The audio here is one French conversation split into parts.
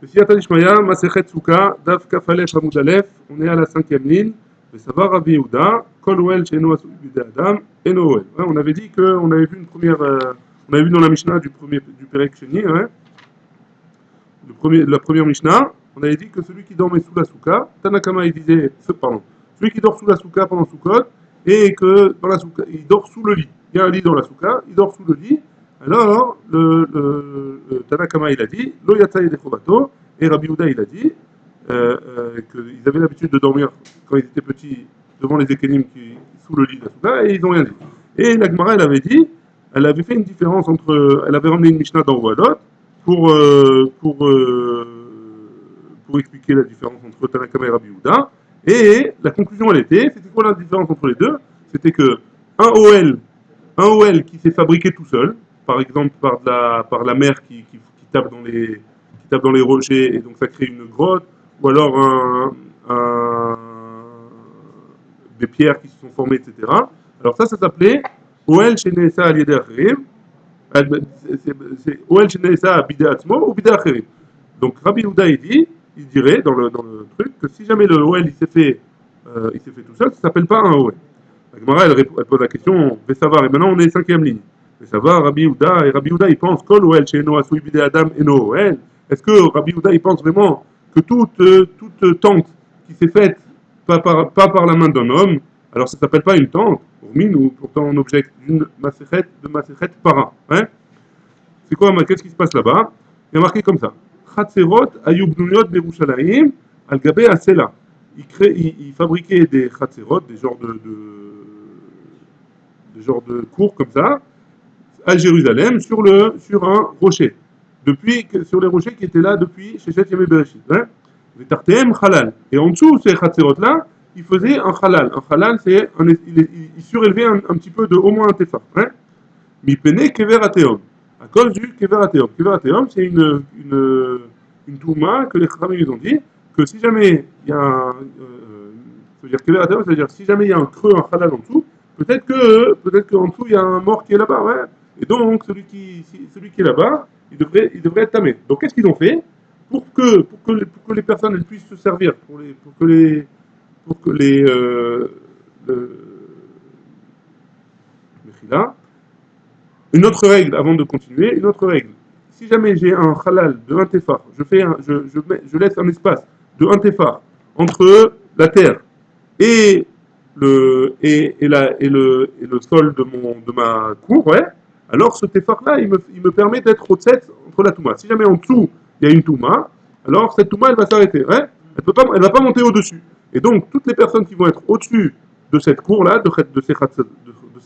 Siyata Ishmaya, Masechet Souka, Daf Kafalef Hamoud Aleph, on est à la cinquième ligne. Le Savar Rabbi Yehuda, Kol Oel Sheino Asou Bidei Adam, Eno Oel. On avait dit qu'on avait vu une première, on avait vu dans la Mishnah du Perek Sheni, la première Mishnah, on avait dit que celui qui dormait sous la souka, Tanakama il disait, pardon, celui qui dort sous la souka pendant Soukot, et que dans la souka, il dort sous le lit. Il y a un lit dans la souka, il dort sous le lit. Alors, le Tanakama il a dit, Lo Yatsa Yedechovato, et Rabbi Yehuda il a dit qu'ils avaient l'habitude de dormir quand ils étaient petits devant les Ekenim sous le lit de la souka, et ils n'ont rien dit. Et la Gemara elle avait dit, elle avait fait une différence entre, elle avait ramené une Mishnah dans Walot, pour, pour expliquer la différence entre Tanakama et Rabbi Yehuda. Et la conclusion, elle était, c'était quoi la différence entre les deux? C'était que un OL qui s'est fabriqué tout seul, par exemple par la mer qui tape dans les rochers et donc ça crée une grotte, ou alors des pierres qui se sont formées, etc. Alors ça s'appelait OL chez Nessa Alieder c'est Oel Shenesa Bide Atzmo ou Bide Acherim. Donc Rabbi Yehuda il dirait dans le truc que si jamais le Oel il s'est fait tout seul, ça s'appelle pas un Oel. La Gemara elle pose la question Vesavar et maintenant on est cinquième ligne. Vesavar Rabbi Yehuda et Rabbi Yehuda il pense Kol Oel Sheno Asui Bide Adam et no Oel. Est-ce que Rabbi Yehuda il pense vraiment que toute tente qui s'est faite pas par la main d'un homme, alors ça s'appelle pas une tente? Nous, pourtant on objecte d'une Masechet para. Hein? C'est quoi, qu'est-ce qui se passe là-bas? Il y a marqué comme ça. Chatserot ayubnuyot berushalayim al gabe asela. Il fabriquait des chatserot, des genres de cours comme ça, à Jérusalem, sur un rocher. Sur les rochers qui étaient là depuis Shechet Yamei Bereshit. Hein? Tartem halal. Et en dessous, ces chatserot-là, il faisait un halal. Un halal, c'est il surélevait un petit peu de au moins un tefah. Hein? Mipene kever ateom. À cause du kever ateom. Kever ateom, c'est une touma que les Chachamim ils ont dit que si jamais il y a c'est-à-dire kever ateom, c'est-à-dire si jamais il y a un creux, un halal en dessous, peut-être qu'en dessous il y a un mort qui est là-bas. Ouais. Et donc celui qui est là-bas, il devrait être tamé. Donc qu'est-ce qu'ils ont fait pour que les personnes elles puissent se servir, pour que les le, là, une autre règle, avant de continuer, une autre règle. Si jamais j'ai un halal de 1 tefar, je laisse un espace de 1 tefar entre la terre et le sol de ma cour, ouais, alors ce tefar-là, il me permet d'être au-dessus entre la touma. Si jamais en dessous, il y a une touma, alors cette touma, elle va s'arrêter. Ouais, elle va pas monter au-dessus. Et donc, toutes les personnes qui vont être au-dessus de cette cour-là, de ces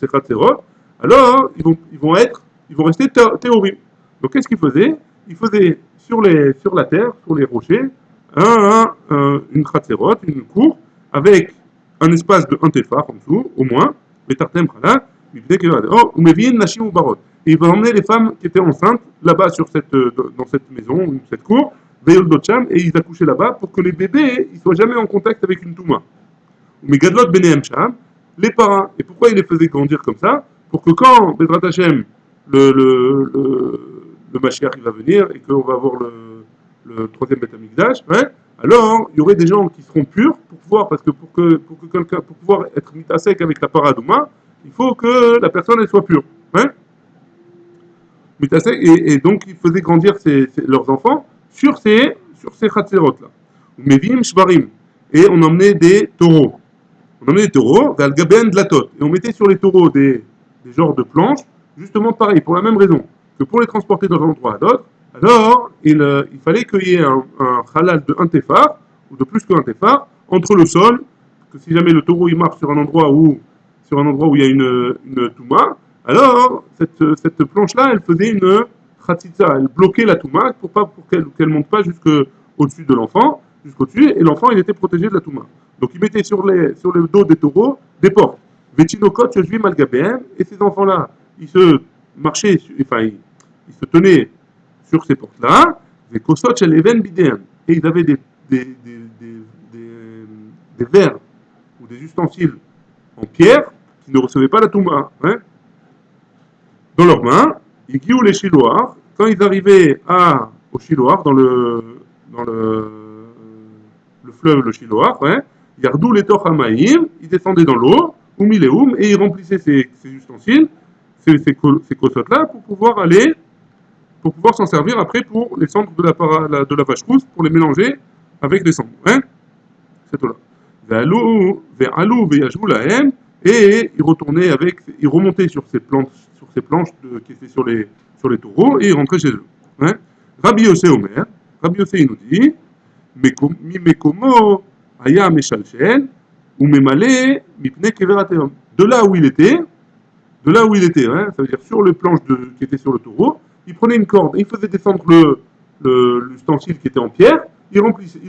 khatserot, alors ils vont rester théorim. Donc, qu'est-ce qu'ils faisaient? Ils faisaient sur la terre, sur les rochers, une khatserot, une cour, avec un espace de 1 tefar en dessous, au moins, Betartem Khala, ou Mevin, Nashim ou Barot. Et il va emmener les femmes qui étaient enceintes là-bas dans cette maison, cette cour, Veyol Docham, et ils accouchaient là-bas pour que les bébés ne soient jamais en contact avec une Touma. Mais Gadlot Benehem Sham, les parents. Et pourquoi il les faisait grandir comme ça? Pour que quand Bezrat Hashem, le Mashiach il va venir et qu'on va avoir le troisième Beth Amikdash, ouais, alors il y aurait des gens qui seront purs pour pouvoir, parce que pour pouvoir être mitasek avec la paradouma, il faut que la personne elle soit pure. Hein? Et donc ils faisaient grandir leurs enfants sur ces chatzerot là. Mevim shbarim. Et on emmenait des taureaux. On emmenait des taureaux, vers le gaben de la tot. Et on mettait sur les taureaux des genres de planches, justement pareil, pour la même raison, que pour les transporter d'un endroit à l'autre, alors il fallait qu'il y ait un halal de 1 tefar, ou de plus que 1 tefar, entre le sol, que si jamais le taureau il marche sur un endroit où il y a une touma, alors cette planche-là, elle faisait une khatitza, elle bloquait la touma pour qu'elle monte pas jusqu'au-dessus de l'enfant, jusqu'au-dessus, et l'enfant il était protégé de la touma. Donc il mettait sur le dos des taureaux des portes. Vetinokot Yoshvim al Gabéen, et ces enfants-là, ils se marchaient, enfin ils se tenaient sur ces portes-là, des kosot shel even bidéen, et ils avaient des verres ou des ustensiles en pierre qui ne recevaient pas la touma, hein, dans leurs mains. Ils guillent les chiloirs. Quand ils arrivaient au chiloir, dans le fleuve, le Shiloah, ouais. Yardou les Tochamaïm, ils descendaient dans l'eau, ou Miléoum, et ils remplissaient ces ustensiles, ces cossottes-là, pour pouvoir s'en servir après pour les cendres de la vache rousse, pour les mélanger avec les cendres. Hein, c'est tout là. Ve'alou, ve'yajvou lahem, et ils remontaient sur ces planches qui étaient sur les taureaux, et ils rentraient chez eux. Hein. Rabbi Yossé Omer, Rabbi Yossé il nous dit, Mekomo aya meshalshel, ou memale mipne kever ateom. De là où il était, hein, ça veut dire sur les planches qui étaient sur le taureau, il prenait une corde et il faisait descendre l'ustensile qui était en pierre, il le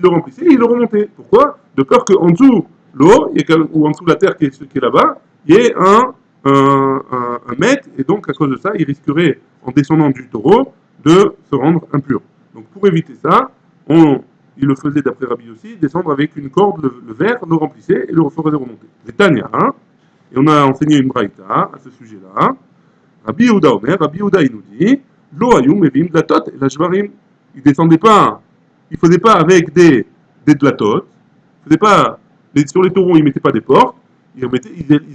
remplissait et il le remontait. Pourquoi? De peur qu'en dessous l'eau, ou en dessous la terre qui est là-bas, il y ait un mètre, et donc à cause de ça, il risquerait, en descendant du taureau, de se rendre impur. Donc pour éviter ça, il le faisait d'après Rabbi aussi, descendre avec une corde, le verre, le remplissait et le ferait remonter. Les Tania, hein, et on a enseigné une braïta à ce sujet-là. Rabbi Yehuda Omer, Rabbi Yehuda il nous dit, Lo ayum mevim dlatot et la shvarim. Il descendait pas, il faisait pas avec des dlatot, il faisait pas, sur les taureaux, il mettait pas des portes, ils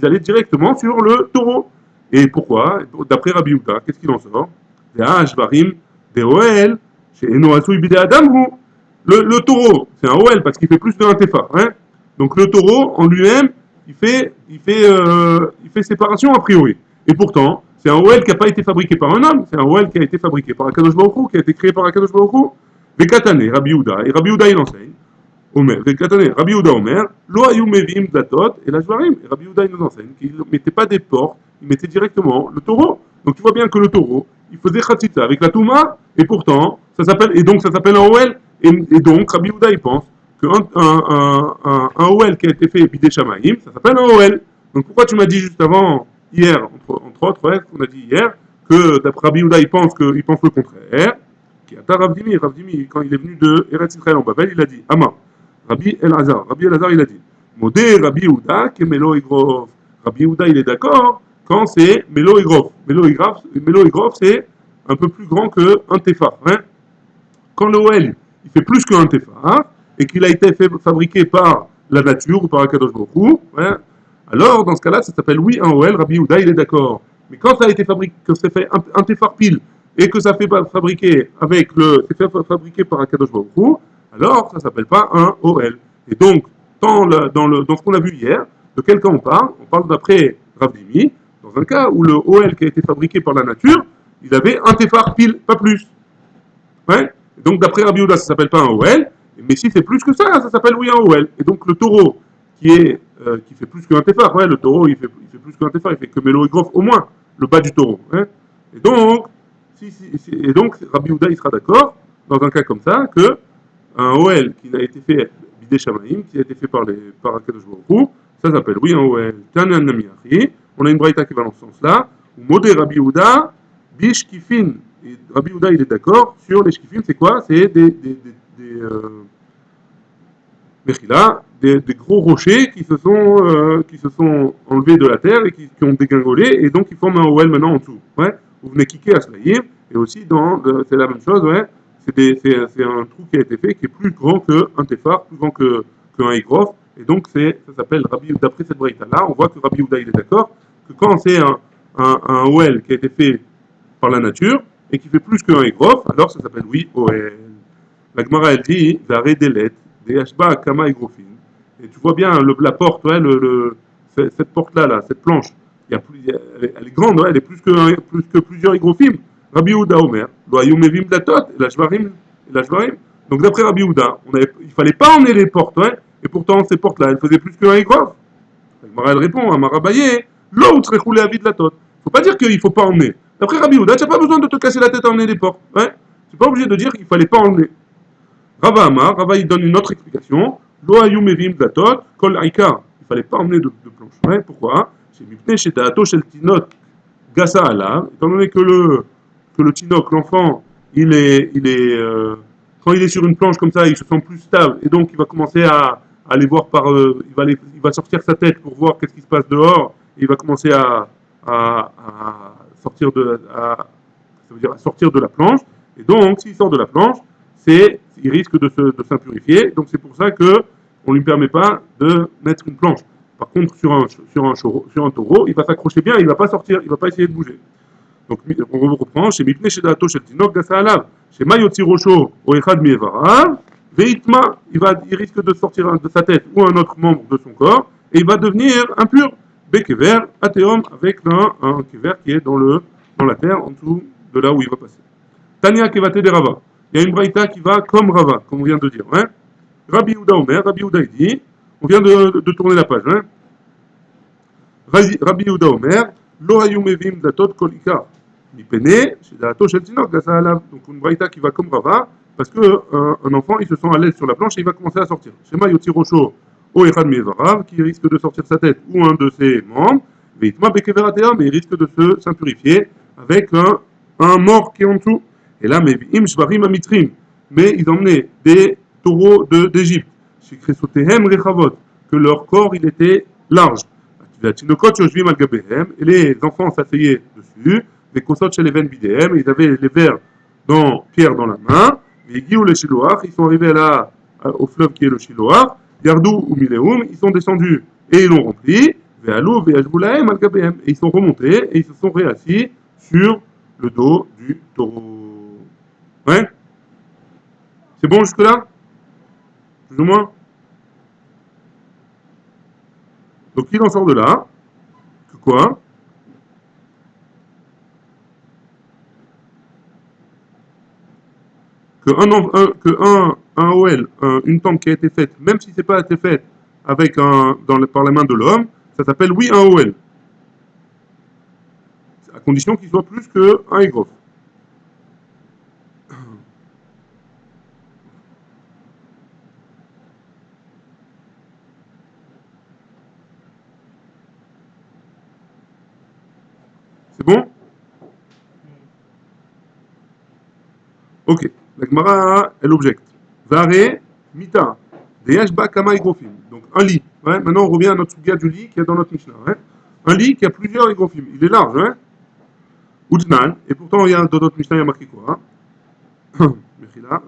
allaient directement sur le taureau. Et pourquoi? D'après Rabbi Yehuda, qu'est-ce qu'il en sort? Des shvarim, des oel, chez Eno Asui Bide Adam. Le taureau, c'est un oel parce qu'il fait plus de tefa. Hein? Donc le taureau, en lui-même, il fait séparation a priori. Et pourtant, c'est un OL qui n'a pas été fabriqué par un homme, c'est un OL qui a été fabriqué par Akadosh Baruch Hu, qui a été créé par Akadosh Baruch Hu. Vekatane, Rabbi Yehuda, et Rabbi Yehuda il enseigne. Omer, Vekatane, Rabbi Yehuda Omer, Lo ayu mevim datot et la shvarim. Et Rabbi Yehuda il nous enseigne qu'il ne mettait pas des portes, il mettait directement le taureau. Donc tu vois bien que le taureau, il faisait khatita avec la touma, et pourtant, ça s'appelle un OL. Et donc, Rabbi Yehuda il pense qu'un OL qui a été fait Bidé Shamaïm, ça s'appelle un OL. Donc pourquoi tu m'as dit juste avant, hier, entre autres, ouais, on a dit hier, que d'après Rabbi Yehuda, il pense le contraire. Qui a Ravdimi, quand il est venu de Eretz Israël en Babel, il a dit Ama, Rabbi Elazar, il a dit Modé Rabbi Yehuda, qui est Melo Igrof. Rabbi Yehuda, il est d'accord quand c'est Melo Igrof. Melo Igrof, c'est un peu plus grand qu'un Tefa. Hein. Quand l'OL, il fait plus qu'un Tefa, et qu'il a été fabriqué par la nature ou par Akadosh Baruch Hu, ouais, alors dans ce cas-là, ça s'appelle oui un OL, Rabbi Yehuda, il est d'accord. Mais quand ça a été fabriqué, que c'est fait un tefar pile, et que ça fait fabriquer c'est fait fabriquer par Akadosh Baruch Hu, alors ça s'appelle pas un OL. Et donc, dans ce qu'on a vu hier, de quel cas on parle? On parle d'après Rav Dimi, dans un cas où le OL qui a été fabriqué par la nature, il avait un tefar pile, pas plus. Ouais. Donc d'après Rabbi Yehuda, ça s'appelle pas un OL, mais si c'est plus que ça s'appelle oui un OL. Et donc le taureau qui fait plus qu'un tefar, ouais, le taureau il fait plus qu'un tefar, il fait que Mélo et Grof au moins, le bas du taureau. Hein. Et donc, Rabbi Yehuda il sera d'accord, dans un cas comme ça, que un OL qui a été fait Bidé Shamaïm, qui a été fait par Akadosh Baruch Hu, ça s'appelle oui un OL. On a une braïta qui va dans ce sens-là, ou Modé Rabbi Yehuda, Bish Kifin. Et Rabbi Yehuda, il est d'accord sur les shkifim, c'est quoi? C'est des gros rochers qui se sont enlevés de la terre et qui ont dégringolé, et donc ils forment un OL maintenant en dessous. Ouais. Vous venez kicker à Slayim, et aussi c'est la même chose, ouais. C'est un trou qui a été fait qui est plus grand qu'un tefar, plus grand qu'un igrof, et donc ça s'appelle Rabbi, d'après cette braïta-là, on voit que Rabbi Yehuda, il est d'accord que quand c'est un OL qui a été fait par la nature, et qui fait plus qu'un égrof, alors ça s'appelle oui, OL. La Gemara elle dit, l'arrêt des lettres, des hashba kama égrofim. Et tu vois bien la porte, ouais, cette porte-là, cette planche, elle est grande, ouais, elle est plus que plusieurs égrofim. Rabbi Yehuda Omer, loayumevim datot, et la shvarim. Donc d'après Rabbi Yehuda, il fallait pas emmener les portes, ouais, et pourtant ces portes-là, elles faisaient plus qu'un égrof. La Gemara elle répond, Amarabaye, l'eau serait roulé à vide la tot. Faut pas dire qu'il faut pas emmener. D'après Rabbi Yehuda, tu n'as pas besoin de te casser la tête à emmener les portes. Ouais. Tu n'es pas obligé de dire qu'il ne fallait pas emmener. Rava Amar, Rava il donne une autre explication. Lo ayu mevim datot, kol aika. Il ne fallait pas emmener de planche. Ouais. Pourquoi? C'est mipne chez daato shel tinot gasa alav. Étant donné que le tinok, l'enfant, quand il est sur une planche comme ça, il se sent plus stable. Et donc il va commencer à aller voir il va sortir sa tête pour voir qu'est-ce qui se passe dehors. Et il va commencer à sortir ça veut dire à sortir de la planche. Et donc, s'il sort de la planche, il il risque de s'impurifier. Donc c'est pour ça qu'on ne lui permet pas de mettre une planche. Par contre, sur un taureau, il va s'accrocher bien, il ne va pas sortir, il ne va pas essayer de bouger. Donc on reprend, chez Mipne chez Dato chez Tinok Gasalav, chez Mayotzi Rocho, au Echad Mievarav, Veitma, il risque de sortir de sa tête ou un autre membre de son corps, et il va devenir impur. Bekever, Athéom, avec un kever qui est dans la terre, en dessous de là où il va passer. Tania Kevate de Rava. Il y a une braïta qui va comme Rava, comme on vient de dire. Hein? Rabbi Yehuda Omer, Rabbi Yehuda dit, on vient de tourner la page. Hein? Rabbi Yehuda Omer, Lo hayu mevim datot kol ikar. Mipene, chez Dato shel Tinok, grâce à la. Donc une braïta qui va comme Rava, parce qu'un enfant, il se sent à l'aise sur la planche et il va commencer à sortir. Shema Yotzi Rocho, O Echad Mievarav, qui risque de sortir sa tête ou un de ses membres, Veitma Bekever Ateam, mais il risque de s'impurifier avec un mort qui est en dessous. Et là, mais ils emmenaient des taureaux d'Égypte, que leur corps il était large. Et les enfants s'asseyaient dessus, des kosot chez les veines bidéem, ils avaient les verres pierre dans la main, et ils sont arrivés au fleuve qui est le Shiloach, Yardou ou Mileum, ils sont descendus et ils l'ont rempli, et ils sont remontés et ils se sont réassis sur le dos du taureau. Ouais? C'est bon jusque-là? Plus ou moins? Donc il en sort de là. Que quoi? Un OL, une tente qui a été faite, même si c'est pas été faite avec par les mains de l'homme, ça s'appelle oui un OL. À condition qu'il soit plus qu'un égrof. C'est bon? Ok. La Gemara, elle objecte. Vare, mita, deyashba kama igrofim. Donc un lit. Ouais. Maintenant on revient à notre sugia du lit qui est dans notre Mishnah. Ouais. Un lit qui a plusieurs igrofim. Il est large. Hein. Udnan. Et pourtant il y a dans notre Mishnah il y a marqué quoi?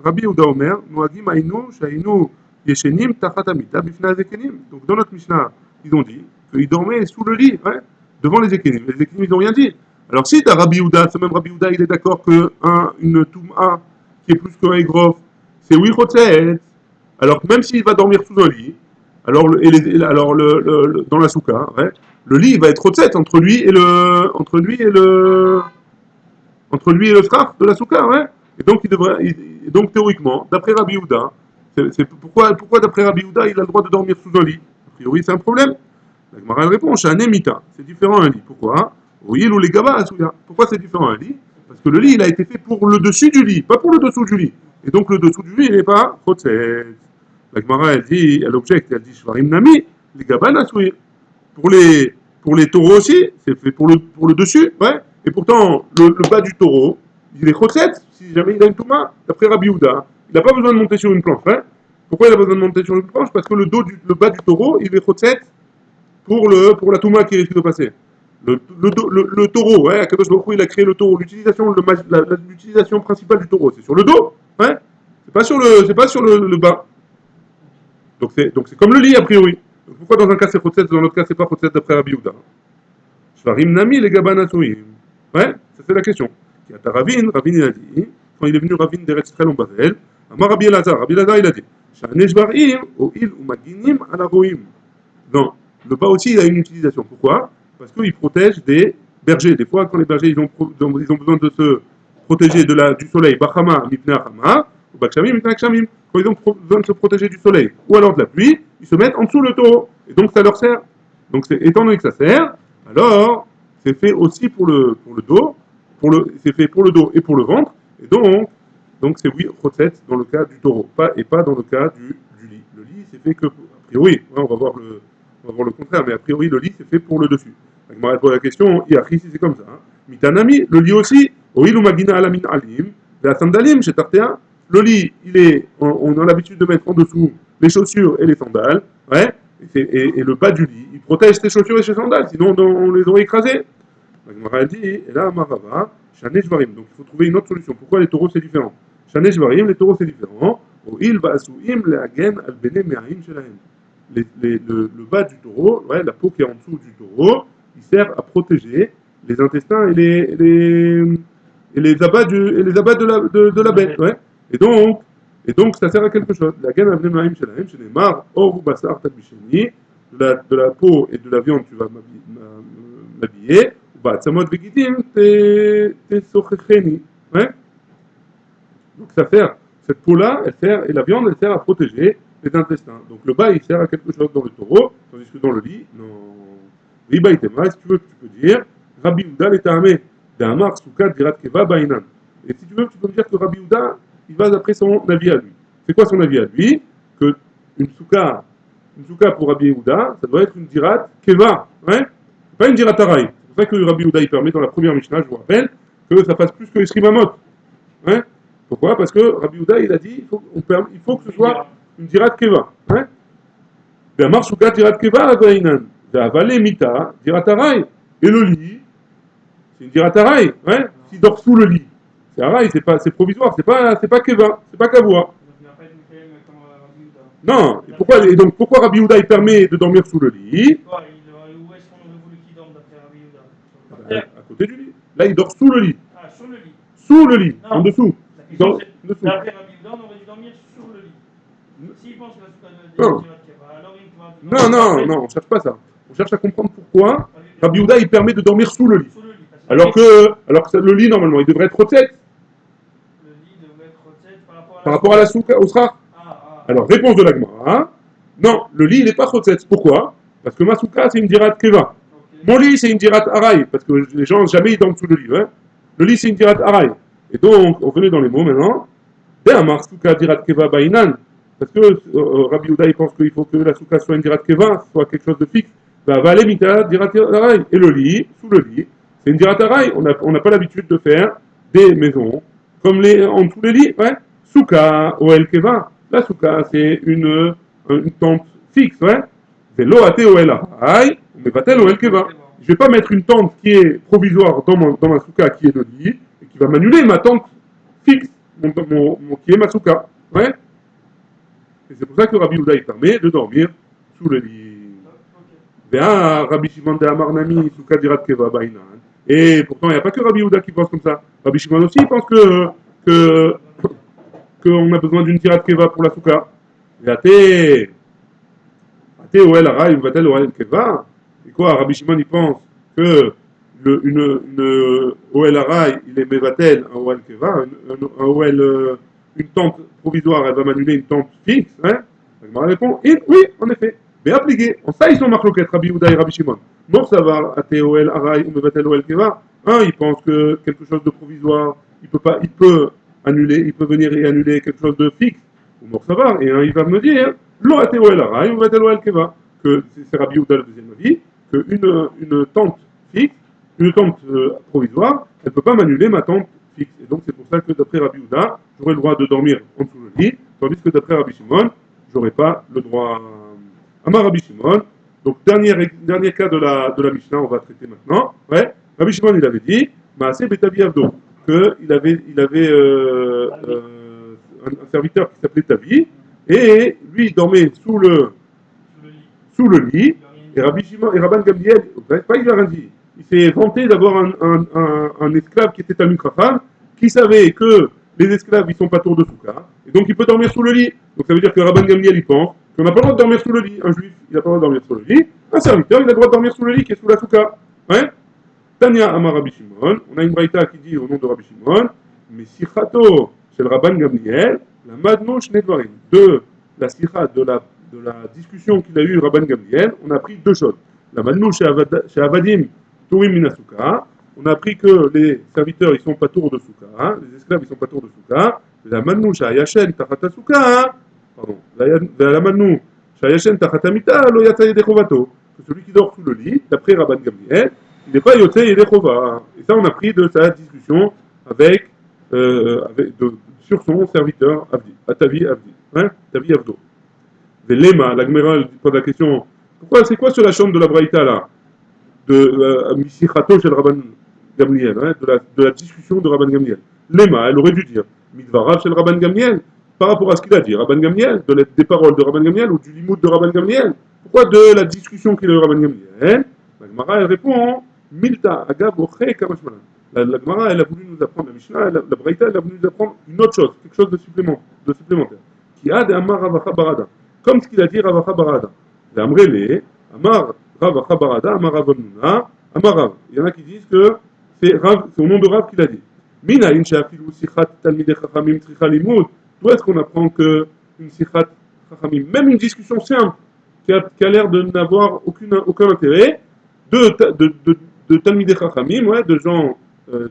Rabbi Yehuda Omer, Noagim Ainu, Shainu Yeshenim, Tachatamita, Bifna Zekenim. Donc dans notre Mishnah, ils ont dit qu'ils dormaient sous le lit, ouais, devant les Zekenim. Les Zekenim, ils n'ont rien dit. Alors si tu as Rabbi Yehuda, ce même Rabbi Yehuda, il est d'accord qu'une Touma qui est plus qu'un Egrof, c'est oui Chotset. Alors que même s'il va dormir sous un lit, alors, dans la souka, ouais, le lit il va être Chotset entre lui et le frère de la souka, ouais. Et donc, donc théoriquement, d'après Rabbi Yehuda, pourquoi d'après Rabbi Yehuda, il a le droit de dormir sous un lit? A priori, c'est un problème. La Gemara répond, c'est un émita. C'est différent un lit. Pourquoi? Oui, ou les gabas, pourquoi c'est différent un lit? Parce que le lit, il a été fait pour le dessus du lit, pas pour le dessous du lit. Et donc, le dessous du lit, il n'est pas chotset. La Gemara, elle objecte, elle dit, shvarim nami, les gabas nasouir. Pour les taureaux aussi, c'est fait pour le dessus, ouais. Et pourtant, le bas du taureau, il est chosset, si jamais il a une touma, d'après Rabbi Yehuda. Il n'a pas besoin de monter sur une planche, hein. Pourquoi il a besoin de monter sur une planche? Parce que le bas du taureau, il est chosset pour la touma qui risque de passer. Le taureau, ouais, Akadosh Baruch Hu, il a créé le taureau. L'utilisation principale du taureau, c'est sur le dos, ouais. C'est pas sur le bas. Donc c'est comme le lit, a priori. Donc pourquoi dans un cas c'est chotset, dans l'autre cas c'est pas chotset d'après Rabbi Yehuda? Shvarim nami les gabanatoïm. Ouais, ça c'est la question. Il y a Ravin il a dit, quand il est venu Ravin d'Eretz Israël en Bavel, Amar Rabbi Elazar il a dit, Shane Shvarim, Oil ou Maginim Alaroim. Non, le bas aussi il a une utilisation. Pourquoi? Parce qu'il protège des bergers. Des fois, quand les bergers ils ont besoin de se protéger du soleil, Bachama, Mipna Hama, ou Bakshamim, Mipna Kshamim, quand ils ont besoin de se protéger du soleil ou alors de la pluie, ils se mettent en dessous le taureau. Et donc ça leur sert. Donc étant donné que ça sert, alors c'est fait aussi pour le dos, c'est fait pour le dos et pour le ventre. Et donc c'est oui, chotset dans le cas du taureau, et pas dans le cas du lit. Le lit, c'est fait que, a priori, on va voir le contraire, mais a priori, le lit, c'est fait pour le dessus. Donc, je me pose la question, si c'est comme ça. Hein. Mitanami, le lit aussi, Oil ou Magina Alamin Alim, la sandalim chez Tartea. Le lit, on a l'habitude de mettre en dessous les chaussures et les sandales, ouais, et le bas du lit, il protège ses chaussures et ses sandales, sinon on les aurait écrasées. La Gemara dit, et là, Marava, Shane Shvarim. Donc il faut trouver une autre solution. Pourquoi les taureaux c'est différent? Shane Shvarim, les taureaux c'est différent. O'il va'asuim le'agen al bene me'ahim shelahem. Le bas du taureau, ouais, la peau qui est en dessous du taureau, il sert à protéger les intestins et les abats, de la bête. Ouais. Et donc, ça sert à quelque chose. La gaine avenue maïm chez la haine, chez les mar, or ou bassar tabisheni, de la peau et de la viande, tu vas m'habiller. Bah, tsamot vegidim, t'es sochecheni. Ouais. Donc, ça sert, cette peau-là, elle sert, et la viande, elle sert à protéger les intestins. Donc, le bas, il sert à quelque chose dans le taureau, tandis que dans le lit, non. Riba itema, si tu veux, tu peux dire, Rabbi Uda l'etamé, d'amar souka dirat keva bainan. Et si tu veux, tu peux me dire que Rabbi Uda, il va d'après son avis à lui. C'est quoi son avis à lui? Que une souka pour Rabbi Uda, ça doit être une dirat keva, hein? Pas une dirat araï. C'est pour ça que Rabbi Uda, il permet dans la première Mishnah, je vous rappelle, que ça fasse plus que Esrimamot. Hein? Pourquoi? Parce que Rabbi Uda, il a dit, il faut que ce soit une dirat keva. Hein? D'amar souka dirat keva bainan. D'avalé mita, dirat araï. Et le lit, c'est une dirat araï. Hein? S'il dort sous le lit. C'est araï, c'est provisoire, c'est pas keva, c'est pas kavoa. Non, et donc pourquoi Rabbi Houda il permet de dormir sous le lit? Où est-ce qu'on aurait voulu qu'il dorme d'après Rabbi Yehuda? À côté du lit. Là, il dort sous le lit. Ah, sur le lit. Sous le lit, Non. en dessous. La question c'est, dessous. d'après Rabbi Yehuda, on aurait dû dormir sur le lit. S'il pense que la Non. alors il va... Non, on cherche pas ça. On cherche à comprendre pourquoi Rabbi Houda il permet de dormir sous le lit. Sous le lit. Alors que le lit, normalement, il devrait être rotzet. Le lit devrait être rotzet Par rapport à la souka, au sra. Alors, réponse de la Gemara. Non, le lit, il n'est pas rotzet. Pourquoi? Parce que ma souka, c'est une dirat keva. Mon lit, c'est une dirat araï. Parce que les gens, jamais ils dorment sous le lit. Hein. Le lit, c'est une dirat araï. Et donc, on venait dans les mots maintenant. De'amar souka dirat keva bainan. Parce que Rabbi Houda, il pense qu'il faut que la souka soit une dirat keva, soit quelque chose de fixe. Bah, valé mita dirat araï. Et le lit, sous le lit, c'est une dirat araï. On n'a pas l'habitude de faire des maisons comme en dessous les lits. Ouais. Souka, oel keva. La souka, c'est une tente fixe. Ouais. Velo ate oel araï. Mais va-t-elle oel keva. Je ne vais pas mettre une tente qui est provisoire dans ma souka qui est le lit et qui va m'annuler ma tente fixe, qui est ma souka. Ouais. Et c'est pour ça que Rabbi Houda il permet de dormir sous le lit. Rabbi Shimon de Amarnami, souka dirat keva bainan. Et pourtant, il n'y a pas que Rabbi Houda qui pense comme ça. Rabbi Shimon aussi pense qu'on a besoin d'une dirat keva pour la souka. Et Ate Oel Araï, va-t-elle Oel Keva? Et quoi, Rabbi Shimon il pense que une Oel Araï, il est Mevatel, un Oel Keva, une tente provisoire, elle va m'annuler une tente fixe. Hein? Il m'a répondu, oui, en effet. Mais appliqué. En ça, ils sont marloquettes, Rabbi Houda et Rabbi Shimon. Non, ça va, Ate Oel Araï, ou Mevatel Oel Keva. Il pense que quelque chose de provisoire, il peut annuler, il peut venir et annuler quelque chose de fixe. Ou ça va. Et il va me dire, Lo Ate Oel Araï, ou Mevatel Oel Keva. Que c'est Rabbi Houda le deuxième avis, qu'une tente fixe, une tente provisoire, elle ne peut pas m'annuler ma tente fixe. Et donc c'est pour ça que d'après Rabbi Houda, j'aurai le droit de dormir en dessous le lit, tandis que d'après Rabbi Shimon, j'aurai pas le droit. Amar Rabbi Shimon, donc dernier cas de la Mishnah, on va traiter maintenant. Ouais, Rabbi Shimon il avait dit, Maaseh Betavi Avdo, qu'il avait un serviteur qui s'appelait Tavi, et lui il dormait sous le lit, et Rabbi Shimon et Rabban Gamliel, pas il a rien dit. Il s'est vanté d'avoir un esclave qui était Talmid Chacham, qui savait que les esclaves ils sont pas tours de souka, et donc il peut dormir sous le lit. Donc ça veut dire que Rabban Gamliel il pense qu'on n'a pas le droit de dormir sous le lit. Un juif il n'a pas le droit de dormir sous le lit, un serviteur il a le droit de dormir sous le lit qui est sous la souka. Ouais. Tania Amar Rabbi Shimon, on a une braïta qui dit au nom de Rabbi Shimon, mais sichato chez le Rabban Gamliel, la madno shnedvarim, de la sikha de la discussion qu'il a eue Rabban Gamliel, on a appris deux choses. La madnou chez Avadim Tourim Minasuka, on a appris que les serviteurs ils sont pas tours de souka, hein, les esclaves ils sont pas tours de souka. La madnou chez Ayashen Tachata Souka, pardon, la madnou chez Ayashen Tachata Mita, lo yatsa yedechovato, que celui qui dort sous le lit, d'après Rabban Gamliel, il n'est pas yotse yedechova. Et ça on a appris de sa discussion sur son serviteur Avdi, Atavi Avdi, hein, Tavi Avdo. Velema, la Gemara pose la question, c'est quoi sur la chambre de la Braïta là? De Misichato chez le Rabban Gamliel, hein, de la discussion de Rabban Gamliel. Lema, elle aurait dû dire, Midvarav chez le Rabban Gamliel, par rapport à ce qu'il a dit, Rabban Gamliel, des paroles de Rabban Gamliel ou du limoud de Rabban Gamliel. Pourquoi de la discussion qu'il a eu Rabban Gamliel? La Gemara, elle répond, Milta, Agav, Oche, Kamashmana. La Gemara, elle a voulu nous apprendre, la Mishnah, la Braïta, elle a voulu nous apprendre une autre chose, quelque chose de supplémentaire. Qui a des Amar Ravacha Barada. Comme ce qu'il a dit Ravacha Barada. Les Amrele, Amar Ravacha Barada, Amar Ravanuna, Amar Rav. Il y en a qui disent que c'est au nom de Rav qu'il a dit. Mina in she'afilu sichat talmidei chachamim tzricha limud. D'où est-ce qu'on apprend que une sichat chachamim, même une discussion simple, qui a l'air de n'avoir aucun intérêt, de talmidei chachamim, ouais, de gens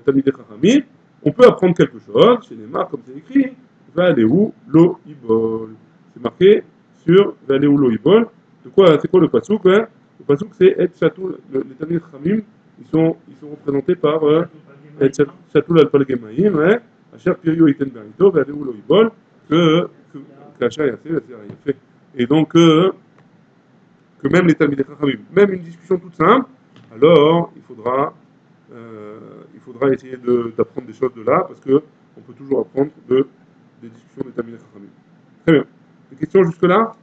talmidei chachamim, on peut apprendre quelque chose. Chez les marques, comme c'est écrit, Valéou lo ibol. C'est marqué sur Valéou lo ibol. C'est quoi le pasuk, hein? Le pasuk, c'est Et Chatou, les talmidei chachamim, ils sont représentés par Et Chatou al-Palgemaïm, ouais. Asher Pirio Iten Berito, Valéou lo ibol, que Kacha a fait. Et donc, que même les talmidei chachamim, même une discussion toute simple, alors il faudra essayer d'apprendre des choses de là, parce qu'on peut toujours apprendre des discussions des talmidei chachamim. Très bien. Des questions jusque-là?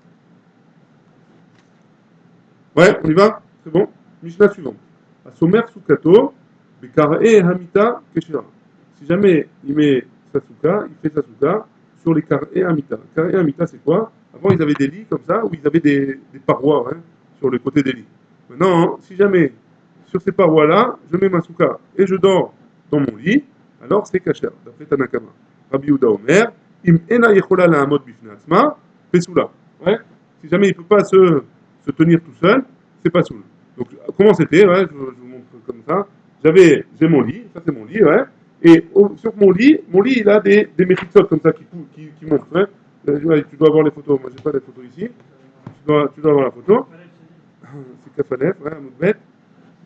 Ouais, on y va? C'est bon? Mishnah suivante. Asomer Sukato, Bekar'e Hamita Keshira. Si jamais il met sa souka, il fait sa souka sur les Kar'e Hamita. Kar'e Hamita, c'est quoi? Avant, ils avaient des lits comme ça, où ils avaient des parois, hein, sur le côté des lits. Maintenant, si jamais sur ces parois-là, je mets ma souka et je dors dans mon lit, alors c'est kasher, d'après Tanakama. Rabbi Yehuda Omer, Im ena yechola la'amod bifnei atzma, pesula. Ouais. Si jamais il ne peut pas se tenir tout seul, c'est pas soul. Donc, comment c'était, ouais, je vous montre comme ça. J'ai mon lit, ça c'est mon lit, ouais. Et sur mon lit, il a des méchitsot comme ça qui montent. Ouais. Tu dois avoir les photos, moi j'ai pas les photos ici. Tu dois avoir la photo. C'est Kafanef, ouais, un autre bête.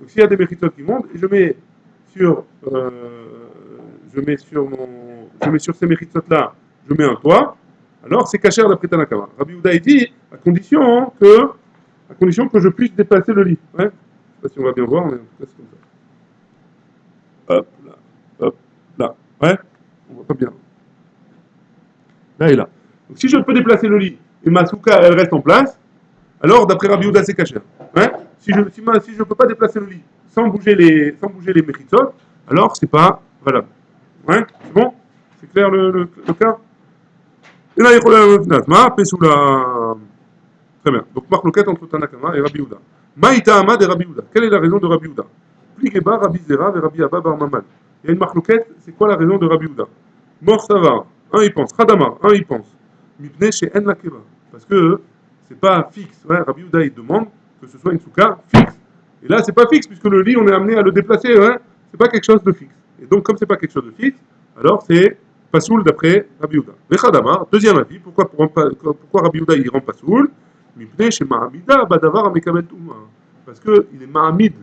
Donc s'il y a des méchitsot qui montent, et je mets sur ces méchitsot là, je mets un toit, alors c'est kasher d'après Tanakama. Rabbi Yehuda dit, à condition que je puisse déplacer le lit. Ouais. Je ne sais pas si on va bien voir, mais en tout cas c'est comme ça. Hop là. Ouais. On voit pas bien. Là et là. Donc si je peux déplacer le lit et ma souka elle reste en place, alors d'après Rabbi Yehuda c'est kasher. Ouais. Si je ne peux pas déplacer le lit sans bouger les méchitsot, alors c'est pas valable. Ouais. C'est bon? C'est clair le cas? Et là il y a la Pesula. Très bien. Donc, marloquette entre Tanakama et Rabbi Yehuda. Maïta Ahmad et Rabbi Yehuda. Quelle est la raison de Rabbi Yehuda? Pliqueba, Rabbi Zera et Rabbi Abba Bar Mamad. Il y a une marloquette, c'est quoi la raison de Rabbi Yehuda? Mor Savar, un il pense. Khadamar, un il pense. Mipne chez En Lakeva. Parce que c'est pas fixe. Ouais, Rabbi Yehuda il demande que ce soit une souka fixe. Et là, c'est pas fixe, puisque le lit, on est amené à le déplacer. Ouais. C'est pas quelque chose de fixe. Et donc, comme c'est pas quelque chose de fixe, alors c'est Pasoul d'après Rabbi Yehuda. Mais Khadamar, deuxième avis, pourquoi Rabbi Yehuda il rend Pasoul? Parce qu'il est Mahamid.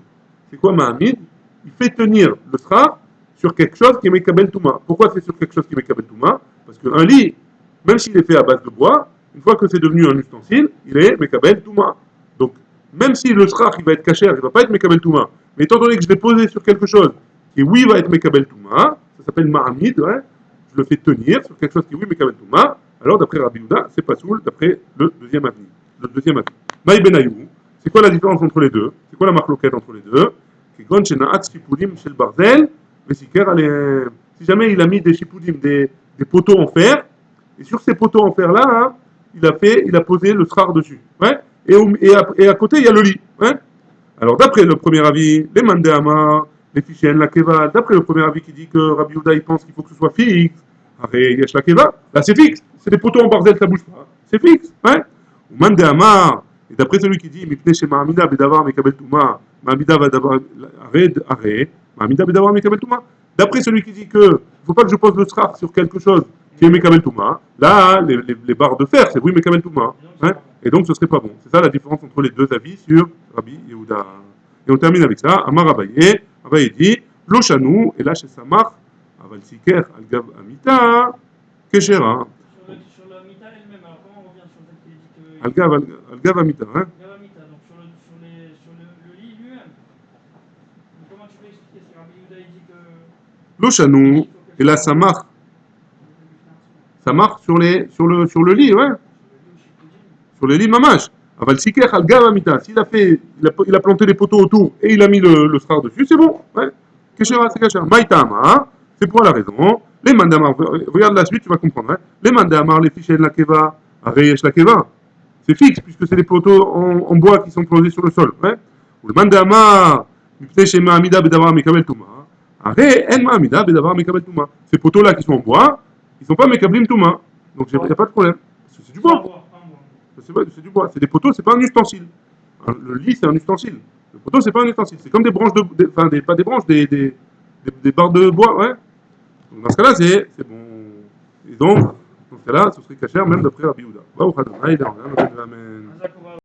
C'est quoi Mahamid? Il fait tenir le sra sur quelque chose qui est Mekabel Touma. Pourquoi c'est sur quelque chose qui est Mekabel Touma? Parce qu'un lit, même s'il est fait à base de bois, une fois que c'est devenu un ustensile, il est Mekabel Touma. Donc, même si le sra il va être caché, il ne va pas être Mekabel Touma. Mais étant donné que je l'ai posé sur quelque chose qui, oui, va être Mekabel Touma, ça s'appelle Mahamid, ouais, je le fais tenir sur quelque chose qui, oui, Mekabel Touma, alors d'après Rabbi Yehuda, c'est pas soul, d'après le deuxième avis. Maï Benayou, c'est quoi la différence entre les deux? C'est quoi la marloquette entre les deux? Si jamais il a mis des chipudim, des poteaux en fer, et sur ces poteaux en fer là, hein, il a posé le srar dessus. Ouais, et à côté, il y a le lit. Ouais. Alors d'après le premier avis, les mandéama, les fichiens, la keva, d'après le premier avis qui dit que Rabbi Yehuda il pense qu'il faut que ce soit fixe, après yesh la keva, là c'est fixe, c'est des poteaux en barzel, ça bouge pas, c'est fixe. Ouais. Ou mandéama, et d'après celui qui dit, mipne chez Mahamida, bedavar, mekabel touma, Mahamida va d'avoir arrêt, Mahamida bedavar, mekabel touma. D'après celui qui dit que il ne faut pas que je pose le srar sur quelque chose qui est mekabel touma, là, les barres de fer, c'est oui, mekabel touma. Hein. Et donc ce serait pas bon. C'est ça la différence entre les deux avis sur Rabbi Yehuda. Et on termine avec ça. Amar Abaye, Abaye dit, Lochanou, et là chez Samar, Aval Siker, Al-Gav Amita, Keshera. Sur la mita elle-même, alors comment on revient sur celle qui dit que. Al-Gav Amita, hein. Gavamita, donc sur le lit lui-même. Donc comment tu peux expliquer si Rabbi Yehuda il dit que. Lochanou, et là Samar, Ça marche sur le lit, ouais. Sur le lit mamash. Aval sikech al gav amita. S'il a fait, il a planté les poteaux autour et il a mis le star dessus, c'est bon. Ouais. Keshera, c'est kasher. Maïtama, c'est pour la raison. Les mandamar, regarde la suite, tu vas comprendre. Hein. Les mandamar, les fichiers de la keva, areyesh la keva. C'est fixe puisque c'est des poteaux en bois qui sont posés sur le sol. Ouais. Ou le mandamar, mipne shema amida bedavar mikabel touma. Aré, en ma amida bedavar mikabel touma. Ces poteaux-là qui sont en bois, ils ne sont pas mekablim touma. Donc il n'y a pas de problème. C'est du bois. C'est du bois. C'est des poteaux, c'est pas un ustensile. Hein, le lit, c'est un ustensile. Le poteau, c'est pas un ustensile. C'est comme des branches pas des branches, des barres de bois, ouais. Donc, dans ce cas-là, c'est bon. Et donc, dans ce cas-là, ce serait cachère même d'après Rabbi Yehuda.